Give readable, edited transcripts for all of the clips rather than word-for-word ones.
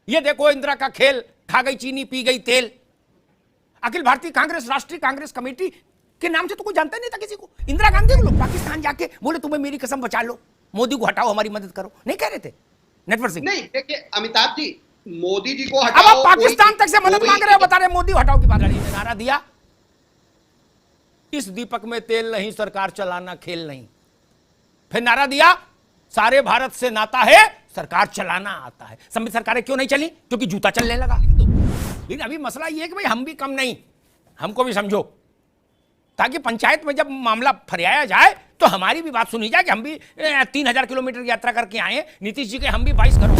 ये देखो इंदिरा का खेल, खा गई चीनी पी गई तेल। अखिल भारतीय कांग्रेस, राष्ट्रीय कांग्रेस कमेटी के नाम से तो कोई जानता नहीं था किसी को। इंदिरा गांधी को लोग पाकिस्तान जाके बोले तुम्हें मेरी कसम बचा लो, मोदी को हटाओ, हमारी मदद करो, नहीं कह रहे थे नटवर सिंह? नहीं, देखिए अमिताभ जी, मोदी जी को अब हटाओ, आप पाकिस्तान तक से मदद मांग रहे हो, बता रहे मोदी को हटाओ की बात। ने नारा दिया, इस दीपक में तेल नहीं, सरकार चलाना खेल नहीं। फिर नारा दिया, सारे भारत से नाता है, सरकार चलाना आता है। संबित सरकारें क्यों नहीं चली? क्योंकि जूता चलने लगा। लेकिन अभी मसला यह है कि भाई हम भी कम नहीं, हमको भी समझो, ताकि पंचायत में जब मामला फरियाया जाए तो हमारी भी बात सुनी जाए कि हम भी 3000 किलोमीटर की यात्रा करके आए, नीतीश जी के हम भी 22 करोड़।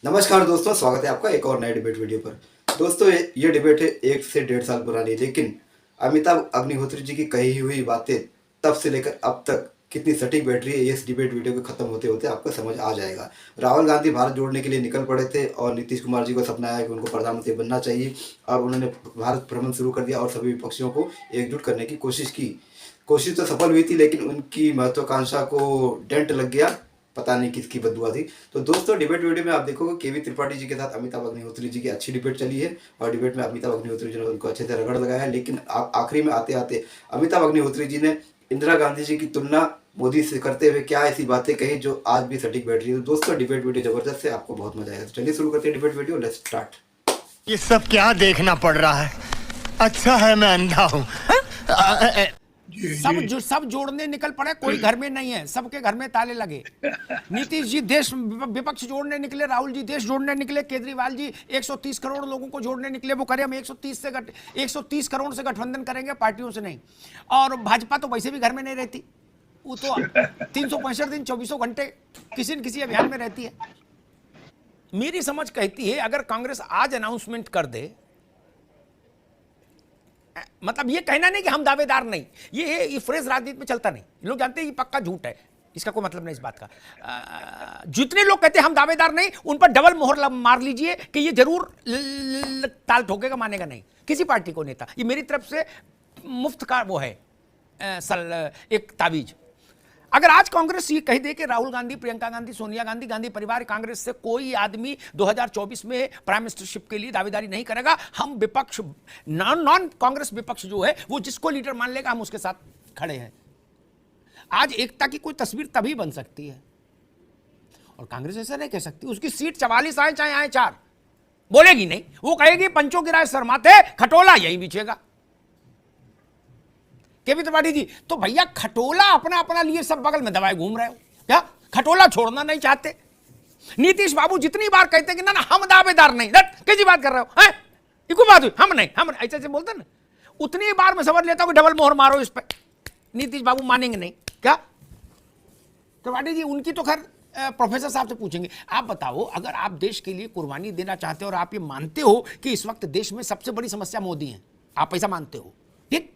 नमस्कार दोस्तों, स्वागत है आपका एक और नए डिबेट वीडियो पर। दोस्तों ये डिबेट है 1 से 1.5 साल पुरानी, लेकिन अमिताभ अग्निहोत्री जी की कही हुई बातें तब से लेकर अब तक कितनी सटीक बैठ रही है, ये इस डिबेट वीडियो के खत्म होते होते आपको समझ आ जाएगा। राहुल गांधी भारत जोड़ने के लिए निकल पड़े थे और नीतीश कुमार जी को सपना आया कि उनको प्रधानमंत्री बनना चाहिए, और उन्होंने भारत भ्रमण शुरू कर दिया और सभी विपक्षियों को एकजुट करने की कोशिश की। कोशिश तो सफल हुई थी, लेकिन उनकी महत्वाकांक्षा को डेंट लग गया, पता नहीं किसकी बददुआ थी। तो दोस्तों डिबेट वीडियो में आप देखोगे केवी त्रिपाठी जी के साथ अमिताभ अग्निहोत्री जी की अच्छी डिबेट चली है, और डिबेट में अमिताभ अग्निहोत्री जी ने उनको अच्छे से रगड़ लगाया है। लेकिन आखिरी में आते आते अमिताभ अग्निहोत्री जी ने इंदिरा गांधी जी की तुलना मोदी से करते हुए क्या ऐसी बातें कही जो आज भी सटीक बैठ रही है। तो दोस्तों डिबेट वीडियो जबरदस्त है, आपको बहुत मजा आएगा। तो चलिए शुरू करते हैं डिबेट वीडियो, लेट्स स्टार्ट। ये सब क्या देखना पड़ रहा है? अच्छा है मैं अंधा हूँ। सब जोड़ने निकल पड़े, कोई घर में नहीं है, सबके घर में ताले लगे। नीतीश जी देश विपक्ष जोड़ने निकले, राहुल जी देश जोड़ने निकले, केजरीवाल जी 130 करोड़ लोगों को जोड़ने निकले। वो करे हम 130 करोड़ से गठबंधन करेंगे, पार्टियों से नहीं। और भाजपा तो वैसे भी घर में नहीं रहती, वो तो 365 दिन 24 घंटे किसी न किसी अभियान में रहती है। मेरी समझ कहती है अगर कांग्रेस आज अनाउंसमेंट कर दे, मतलब ये कहना नहीं कि हम दावेदार नहीं, ये फ्रेज राजनीति में चलता नहीं, लोग जानते हैं ये पक्का झूठ है, इसका कोई मतलब नहीं इस बात का। जितने लोग कहते हैं हम दावेदार नहीं, उन पर डबल मोहर मार लीजिए कि ये जरूर ताल ठोकेगा, मानेगा नहीं किसी पार्टी को नेता। ये मेरी तरफ से मुफ्त का वो है एक तावीज। अगर आज कांग्रेस ये कह दे कि राहुल गांधी, प्रियंका गांधी, सोनिया गांधी, गांधी परिवार, कांग्रेस से कोई आदमी 2024 में प्राइम मिनिस्टरशिप के लिए दावेदारी नहीं करेगा, हम विपक्ष नॉन कांग्रेस विपक्ष जो है वो जिसको लीडर मान लेगा हम उसके साथ खड़े हैं। आज एकता की कोई तस्वीर तभी बन सकती है, और कांग्रेस ऐसा नहीं कह सकती। उसकी सीट 44 आए चाहे आए 4, बोलेगी नहीं, वो कहेगी पंचों की राय शर्माते, खटोला यही बिछेगा। केवी त्रिपाठी जी, तो भैया खटोला अपना अपना लिए सब बगल में दबाए घूम रहे हो क्या? खटोला छोड़ना नहीं चाहते। नीतीश बाबू जितनी बार कहते कि ना ना हम दावेदार नहीं, कैसी बात कर रहे हो हैं? इको बात हुई, हम नहीं, हम ऐसे ऐसे बोलते ना, उतनी बार मैं समझ लेता हूं कि डबल मोहर मारो इस पे, नीतीश बाबू मानेंगे नहीं क्या? त्रिपाठी जी उनकी तो खैर प्रोफेसर साहब से पूछेंगे। आप बताओ, अगर आप देश के लिए कुर्बानी देना चाहते हो और आप ये मानते हो कि इस वक्त देश में सबसे बड़ी समस्या मोदी है, आप ऐसा मानते हो, ठीक,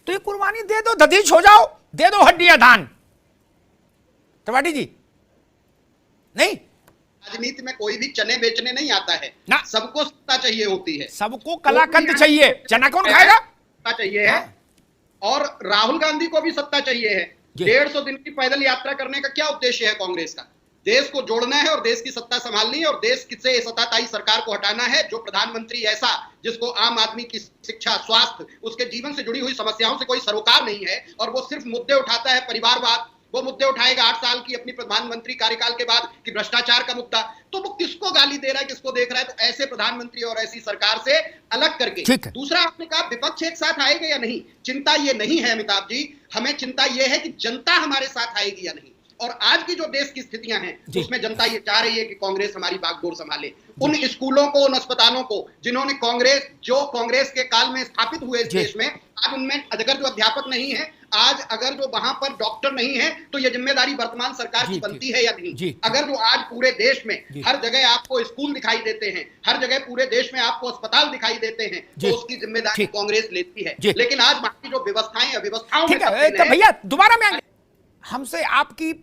तो ये कुर्बानी दे दो, दधीच हो जाओ, दे दो हड्डियां दान। त्रिपाठी जी नहीं, राजनीति में कोई भी चने बेचने नहीं आता है ना, सबको सत्ता चाहिए होती है, सबको कलाकंद चाहिए, चना कौन खाएगा? सत्ता चाहिए है। और राहुल गांधी को भी सत्ता चाहिए है। 150 दिन की पैदल यात्रा करने का क्या उद्देश्य है कांग्रेस का? देश को जोड़ना है और देश की सत्ता संभालनी है, और देश से सत्ताधारी सरकार को हटाना है जो प्रधानमंत्री ऐसा जिसको आम आदमी की शिक्षा, स्वास्थ्य, उसके जीवन से जुड़ी हुई समस्याओं से कोई सरोकार नहीं है, और वो सिर्फ मुद्दे उठाता है परिवारवाद। वो मुद्दे उठाएगा 8 साल की अपनी प्रधानमंत्री कार्यकाल के बाद कि भ्रष्टाचार का मुद्दा, तो वो किसको गाली दे रहा है, किसको देख रहा है? तो ऐसे प्रधानमंत्री और ऐसी सरकार से अलग करके। दूसरा, आपने कहा विपक्ष एक साथ आएगा या नहीं, चिंता ये नहीं है अमिताभ जी, हमें चिंता ये है कि जनता हमारे साथ आएगी या नहीं। और आज की जो देश की स्थितियां हैं उसमें जनता ये चाह रही है कि कांग्रेस हमारी बागडोर संभाले। उन स्कूलों को, उन अस्पतालों को जिन्होंने कांग्रेस के काल में स्थापित हुए इस देश में, आज उनमें अगर जो अध्यापक नहीं है, आज अगर जो वहां पर डॉक्टर नहीं है, तो ये जिम्मेदारी वर्तमान सरकार की बनती है या नहीं? अगर जो आज पूरे देश में हर जगह आपको स्कूल दिखाई देते हैं, हर जगह पूरे देश में आपको अस्पताल दिखाई देते हैं, तो उसकी जिम्मेदारी कांग्रेस लेती है। लेकिन आज बाकी जो व्यवस्थाएं, अव्यवस्थाओं में भैया दोबारा में हमसे आपकी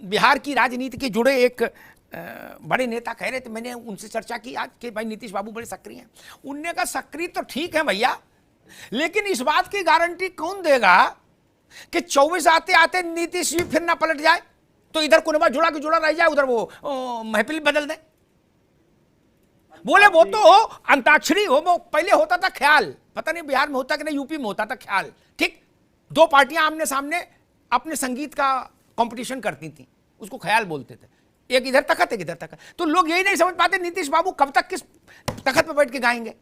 बिहार की राजनीति के जुड़े एक बड़े नेता कह रहे थे, मैंने उनसे चर्चा की आज कि भाई नीतीश बाबू बड़े सक्रिय हैं। उनने कहा सक्रिय तो ठीक है भैया, लेकिन इस बात की गारंटी कौन देगा कि 24 आते आते नीतीश जी फिर ना पलट जाए, तो इधर कुनबा जुड़ा के जुड़ा रह जाए, उधर वो महफिल बदल दे। बोले वो तो अंताक्षरी हो, वो पहले होता था ख्याल, पता नहीं बिहार में होता कि नहीं, यूपी में होता था ख्याल। ठीक, दो पार्टियां आमने सामने अपने संगीत का कंपटीशन करती थी, उसको ख्याल बोलते थे, एक इधर तखत एक इधर तखत। तो लोग यही नहीं समझ पाते नीतीश बाबू कब तक किस तखत पर बैठ के गाएंगे।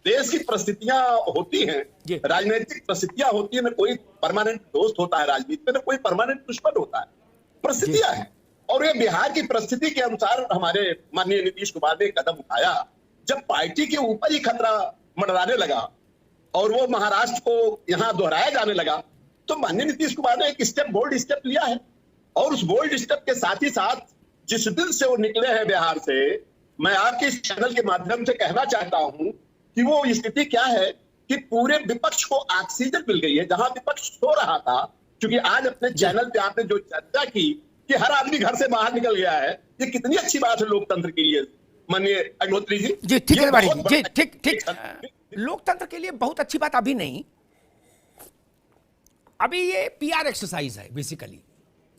देश की परिस्थितियां होती हैं, राजनीतिक परिस्थितियां होती है, न कोई परमानेंट दोस्त होता है राजनीति में, न कोई परमानेंट दुश्मन होता है, परिस्थितियां हैं। और ये बिहार की परिस्थिति के अनुसार हमारे माननीय नीतीश कुमार ने कदम उठाया। जब पार्टी के ऊपर ही खतरा मंडराने लगा और वो महाराष्ट्र को यहाँ दोहराया जाने लगा, तो माननीय नीतीश कुमार ने एक स्टेप, बोल्ड स्टेप लिया है। और उस बोल्ड स्टेप के साथ ही साथ जिस दिल से वो निकले हैं बिहार से, मैं आपके इस चैनल के माध्यम से कहना चाहता हूं कि वो स्थिति क्या है कि पूरे विपक्ष को ऑक्सीजन मिल गई है। जहां विपक्ष सो रहा था, क्योंकि आज अपने चैनल पे आपने जो चर्चा की कि हर आदमी घर से बाहर निकल गया है, ये कितनी अच्छी बात है लोकतंत्र के लिए माननीय अग्निहोत्री जी। जी ठीक है तिवारी जी, ठीक ठीक। लोकतंत्र के लिए बहुत अच्छी बात अभी नहीं, अभी ये पीआर एक्सरसाइज है बेसिकली,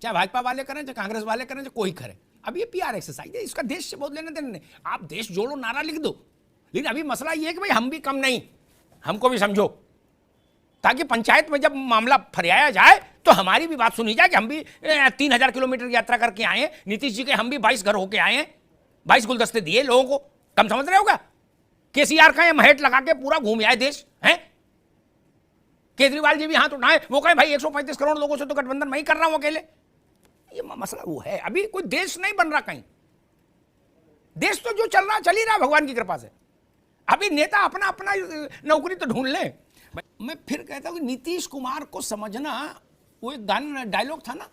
चाहे भाजपा वाले करें, चाहे कांग्रेस वाले करें, चाहे कोई करे, अब ये पीआर एक्सरसाइज है, इसका देश से बहुत लेना देना नहीं। आप देश जोड़ो नारा लिख दो, लेकिन अभी मसला ये है कि भाई हम भी कम नहीं, हमको भी समझो, ताकि पंचायत में जब मामला फरियाया जाए तो हमारी भी बात सुनी जाए कि हम भी 3000 किलोमीटर यात्रा करके आए हैं, नीतीश जी के हम भी 22 घर होके आए हैं, 22 गुलदस्ते दिए लोगों को, कम समझ रहे होगा। केसीआर का ये महट लगा के पूरा घूम आए देश है, केजरीवाल जी भी हाथ उठाए, वो कहे भाई 135 करोड़ लोगों से तो गठबंधन मैं ही कर रहा हूं अकेले। ये मसला वो है, अभी कोई देश नहीं बन रहा कहीं, देश तो जो चल रहा चल ही रहा भगवान की कृपा से। अभी नेता अपना अपना नौकरी तो ढूंढ ले। मैं फिर कहता हूं कि नीतीश कुमार को समझना, वो एक गाना डायलॉग था ना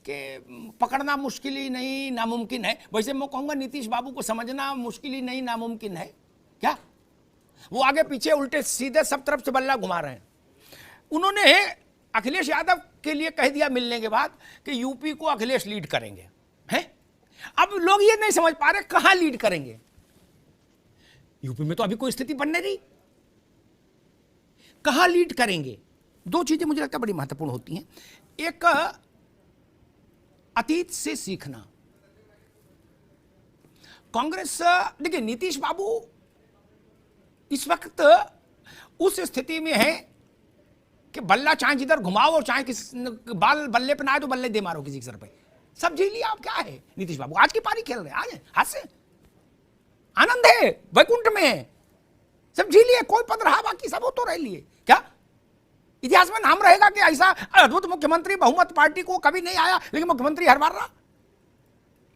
कि पकड़ना मुश्किल ही नहीं नामुमकिन है, वैसे मैं कहूंगा नीतीश बाबू को समझना मुश्किल ही नहीं नामुमकिन है। क्या वो आगे पीछे उल्टे सीधे सब तरफ से बल्ला घुमा रहे हैं। उन्होंने अखिलेश यादव के लिए कह दिया मिलने के बाद कि यूपी को अखिलेश लीड करेंगे, हैं? अब लोग ये नहीं समझ पा रहे कहां लीड करेंगे। यूपी में तो अभी कोई स्थिति बन नहीं रही, कहां लीड करेंगे। दो चीजें मुझे लगता है बड़ी महत्वपूर्ण होती हैं, एक अतीत से सीखना। कांग्रेस, देखिए नीतीश बाबू इस वक्त उस स्थिति में है कि बल्ला चाहे जिधर घुमाओ और चाहे किस बाल बल्ले पे ना आए तो बल्ले दे मारो किसी के सर पे, सब झेल लिया। आप क्या है नीतीश बाबू, आज की पारी खेल रहे हैं, आज हाथ से आनंद है, वैकुंठ में है, सब झेल लिए, कोई पद रहा बाकी सब हो तो रह लिए। क्या इतिहास में नाम रहेगा कि ऐसा अद्भुत मुख्यमंत्री बहुमत पार्टी को कभी नहीं आया लेकिन मुख्यमंत्री हर बार रहा।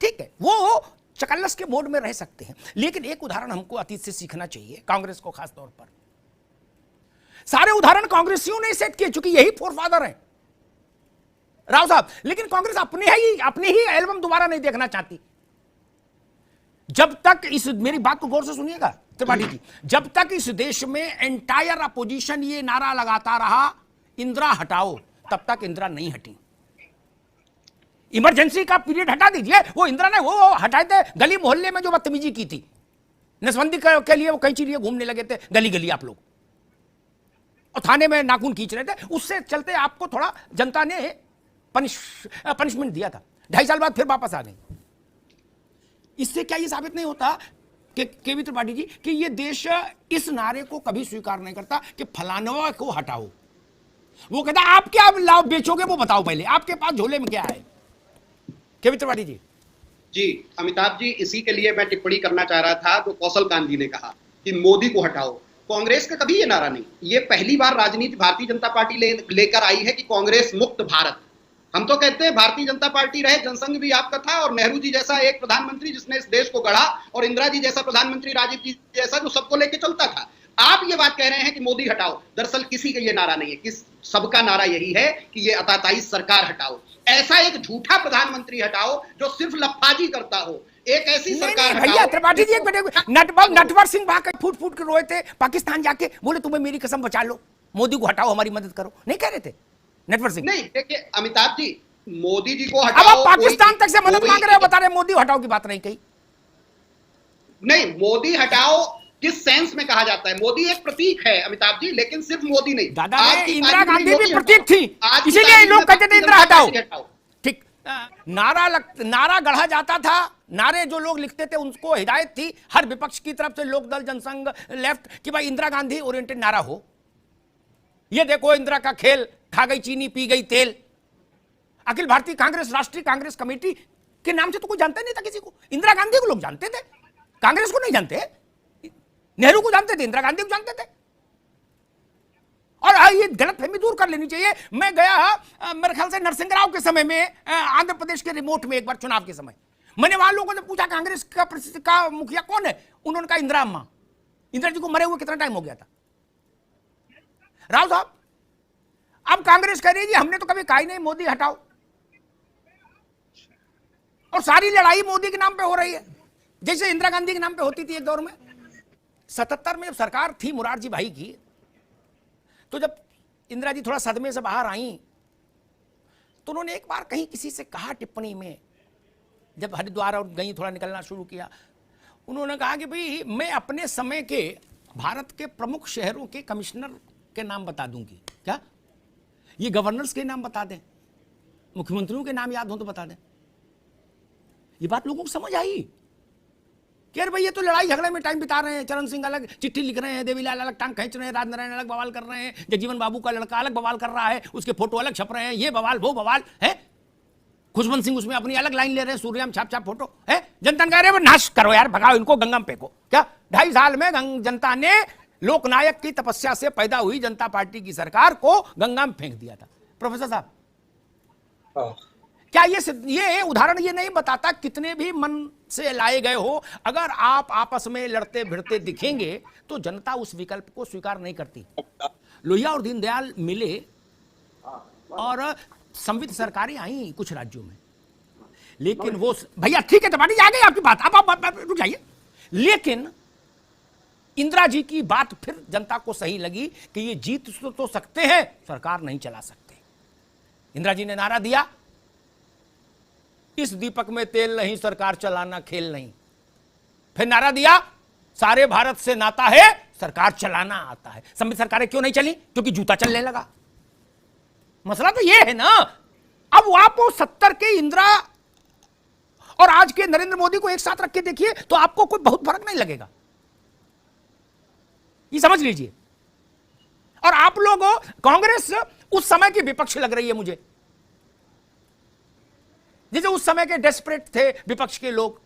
ठीक है, वो चकल्लस के मोड में रह सकते हैं, लेकिन एक उदाहरण हमको अतीत से सीखना चाहिए, कांग्रेस को खास तौर पर। सारे उदाहरण कांग्रेसियों ने सेट किए, चूंकि यही फोरफादर हैं राव साहब, लेकिन कांग्रेस अपनी ही एल्बम दोबारा नहीं देखना चाहती। जब तक इस, मेरी बात को गौर से सुनिएगा त्रिपाठी जी, जब तक इस देश में एंटायर अपोजिशन ये नारा लगाता रहा इंदिरा हटाओ, तब तक इंदिरा नहीं हटी। इमरजेंसी का पीरियड हटा दीजिए, वो इंदिरा ने वो हटाए थे गली मोहल्ले में जो बदतमीजी की थी, नसबंदी के लिए वो कैंची लिए घूमने लगे थे गली गली आप लोग, और थाने में नाखून खींच रहे थे, उससे चलते आपको थोड़ा जनता ने पनिशमेंट दिया था, 2.5 साल बाद फिर वापस आ गई। इससे क्या ये साबित नहीं होता कि केवी त्रिपाठी जी कि ये देश इस नारे को कभी स्वीकार नहीं करता कि फलानवा को हटाओ। वो कहता आप क्या लाभ बेचोगे वो बताओ, पहले आपके पास झोले में क्या है। केवी त्रिपाठी जी। जी अमिताभ जी, इसी के लिए मैं टिप्पणी करना चाह रहा था जो कौशल कांत जी ने कहा कि मोदी को हटाओ। कांग्रेस का कभी ये नारा नहीं, ये पहली बार राजनीति भारतीय जनता पार्टी लेकर आई है कि कांग्रेस मुक्त भारत। हम तो कहते हैं भारतीय जनता पार्टी रहे, जनसंघ भी आपका था, और नेहरू जी जैसा एक प्रधानमंत्री जिसने इस देश को गढ़ा, और इंदिरा जी जैसा प्रधानमंत्री, राजीव जी जैसा जो सबको लेके चलता था। आप ये बात कह रहे हैं कि मोदी हटाओ, दरअसल किसी का ये नारा नहीं है, किस सबका नारा यही है कि ये अताताई सरकार हटाओ, ऐसा एक झूठा प्रधानमंत्री हटाओ जो सिर्फ लफाजी करता हो, एक ऐसी सरकार भैया त्रिपाठी जी, एक मिनट, नटवर सिंह वहां फूट फूट के रोए थे पाकिस्तान जाके, बोले तुम्हें मेरी कसम बचा लो, मोदी को हटाओ, हमारी मदद करो, नहीं कह रहे थे नटवर सिंह? नहीं, देखिए अमिताभ जी, मोदी जी को हटाओ, अब आप पाकिस्तान तक से मदद मांग रहे हो, बता रहे मोदी हटाओ की बात नहीं कही। नहीं, मोदी हटाओ किस सेंस में कहा जाता है? मोदी एक प्रतीक है अमिताभ जी, लेकिन सिर्फ मोदी नहीं। दादा आज की इंदिरा तारीख में गांधी भी मोदी प्रतीक हटाओ। थी, आज की इसीलिए तारीख लोग में कहते थे भारतीय इंदिरा जनता हटाओ। पार्टी हटाओ। ठीक, नारा गढ़ा जाता था, नारे जो लोग लिखते थे उनको हिदायत थी हर विपक्ष की तरफ से, लोकदल, जनसंघ, लेफ्ट, कि भाई इंदिरा गांधी ओरिएंटेड नारा हो। ये देखो इंदिरा का खेल, खा गई चीनी पी गई तेल। अखिल भारतीय कांग्रेस, राष्ट्रीय कांग्रेस कमेटी के नाम से तो कोई जानता नहीं था किसी को। इंदिरा गांधी को लोग जानते थे, कांग्रेस को नहीं जानते। नेहरू को जानते थे, इंदिरा गांधी को जानते थे। और ये गलतफहमी दूर कर लेनी चाहिए। मैं गया मेरे ख्याल से नरसिंह राव के समय में आंध्र प्रदेश के रिमोट में, एक बार चुनाव के समय मैंने वहां लोगों से पूछा कांग्रेस का मुखिया कौन है, उन्होंने कहा इंदिरा अम्मा। इंदिरा जी को मरे हुए कितना टाइम हो गया था? राव साहब, अब कांग्रेस कह रही है जी हमने तो कभी कहा ही नहीं मोदी हटाओ, और सारी लड़ाई मोदी के नाम पे हो रही है, जैसे इंदिरा गांधी के नाम पे होती थी एक दौर में। 77 में जब सरकार थी मुरारजी भाई की, तो जब इंदिरा जी थोड़ा सदमे से बाहर आई तो उन्होंने एक बार कहीं किसी से कहा टिप्पणी में, जब हरिद्वार और गई थोड़ा निकलना शुरू किया, उन्होंने कहा कि भाई मैं अपने समय के भारत के प्रमुख शहरों के कमिश्नर के नाम बता दूंगी। क्या ये गवर्नर्स के नाम बता दें, मुख्यमंत्रियों के नाम याद हो तो बता दें? ये बात लोगों को समझ आई कि अरे भाई ये तो लड़ाई झगड़े में टाइम बिता रहे हैं। चरण सिंह अलग चिट्ठी लिख रहे हैं, देवीलाल अलग टांग खींच रहे हैं, राजनारायण अलग बवाल कर रहे हैं, जगजीवन बाबू का लड़का अलग बवाल कर रहा है, उसके फोटो अलग छप रहे हैं, ये बवाल वो बवाल है। खुशवंत सिंह उसमें अपनी अलग लाइन ले रहे हैं, सूर्यम छाप छाप फोटो है। जनता कह रहे हैं नाश करो यार, भगाओ इनको, गंगा में फेंको। क्या 2.5 साल में जनता ने लोकनायक की तपस्या से पैदा हुई जनता पार्टी की सरकार को गंगा में फेंक दिया था। प्रोफेसर साहब, क्या ये उदाहरण ये नहीं बताता कितने भी मन से लाए गए हो, अगर आप आपस में लड़ते भिड़ते दिखेंगे तो जनता उस विकल्प को स्वीकार नहीं करती। लोहिया और दीनदयाल मिले और संविध सरकारें आई कुछ राज्यों में, लेकिन वो भैया ठीक है त्रिपाठी जी आ गई आपकी बात, आप रुक जाइए। लेकिन इंदिरा जी की बात फिर जनता को सही लगी कि ये जीत तो सकते हैं, सरकार नहीं चला सकते। इंदिरा जी ने नारा दिया, इस दीपक में तेल नहीं, सरकार चलाना खेल नहीं। फिर नारा दिया, सारे भारत से नाता है, सरकार चलाना आता है। संविध सरकारें क्यों नहीं चली? क्योंकि जूता चलने लगा। मसला तो यह है ना। अब आप 70 के इंदिरा और आज के नरेंद्र मोदी को एक साथ रख के देखिए तो आपको कोई बहुत फर्क नहीं लगेगा, ये समझ लीजिए। और आप लोग, कांग्रेस उस समय की विपक्ष लग रही है मुझे, जैसे उस समय के डेस्परेट थे विपक्ष के लोग,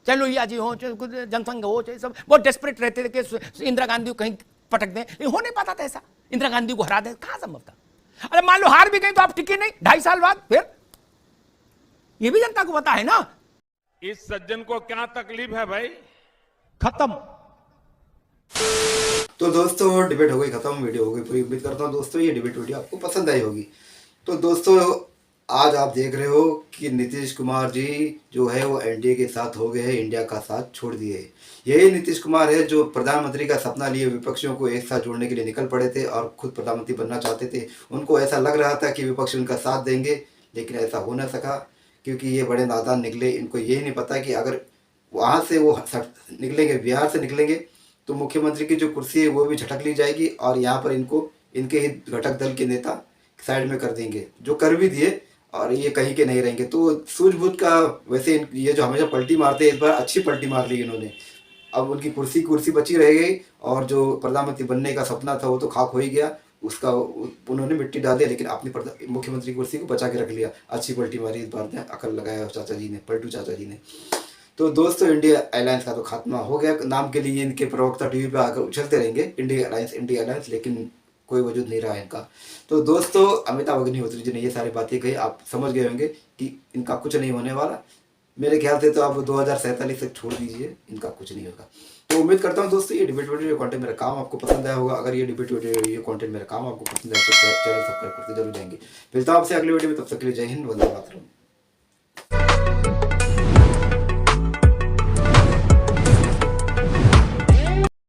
चाहे लोहिया जी हो, चाहे जनसंघ हो, चाहे सब बहुत डेस्परेट रहते थे कि इंदिरा गांधी को कहीं पटक दें, लेकिन हो नहीं पाता था ऐसा, इंदिरा गांधी को हरा दें, कहां संभव था। अरे मान लो हार भी गई तो आप टिके नहीं 2.5 साल बाद, फिर ये भी जनता को पता है ना। इस सज्जन को क्या तकलीफ है भाई? खत्म। तो दोस्तों डिबेट हो गई खत्म, वीडियो हो गई पूरी। उम्मीद करता हूँ दोस्तों ये डिबेट वीडियो आपको पसंद आई होगी। तो दोस्तों आज आप देख रहे हो कि नीतीश कुमार जी जो है वो एनडीए के साथ हो गए हैं, इंडिया का साथ छोड़ दिए। यही नीतीश कुमार है जो प्रधानमंत्री का सपना लिए विपक्षियों को एक साथ जोड़ने के लिए निकल पड़े थे और खुद प्रधानमंत्री बनना चाहते थे। उनको ऐसा लग रहा था कि विपक्ष उनका साथ देंगे, लेकिन ऐसा हो न सका क्योंकि ये बड़े नादान निकले। इनको यही नहीं पता कि अगर वहाँ से वो निकलेंगे, बिहार से निकलेंगे, तो मुख्यमंत्री की जो कुर्सी है वो भी झटक ली जाएगी और यहाँ पर इनको इनके ही घटक दल के नेता साइड में कर देंगे, जो कर भी दिए, और ये कहीं के नहीं रहेंगे। तो सूझबूझ का वैसे ये जो हमेशा पलटी मारते हैं, इस बार अच्छी पलटी मार ली इन्होंने। अब उनकी कुर्सी बची रह गई और जो प्रधानमंत्री बनने का सपना था वो तो खाक हो ही गया, उसका उन्होंने मिट्टी डाल दिया, लेकिन अपनी मुख्यमंत्री कुर्सी को बचा के रख लिया। अच्छी पलटी मारी इस बार, अकल लगाया चाचा जी ने, पलटू चाचा जी ने। तो दोस्तों इंडिया अलायंस का तो खात्मा हो गया। नाम के लिए इनके प्रवक्ता टीवी पे आकर उछलते रहेंगे इंडिया अलायंस, लेकिन कोई वजूद नहीं रहा इनका। तो दोस्तों अमिताभ अग्निहोत्री जी ने ये सारी बातें कही, आप समझ गए होंगे कि इनका कुछ नहीं होने वाला। मेरे ख्याल से तो आप 2047 तक छोड़ दीजिए, इनका कुछ नहीं होगा। तो उम्मीद करता हूँ दोस्तों ये डिबेट वीडियो कंटेंट मेरा काम आपको पसंद आया होगा। अगर ये डिबेट वीडियो कंटेंट मेरा काम आपको पसंद आया तो चैनल सब्सक्राइब करते जरूर जाएंगे। मिलता हूँ आपसे अगले वीडियो में, तब तक के लिए जय हिंद, वंदे मातरम।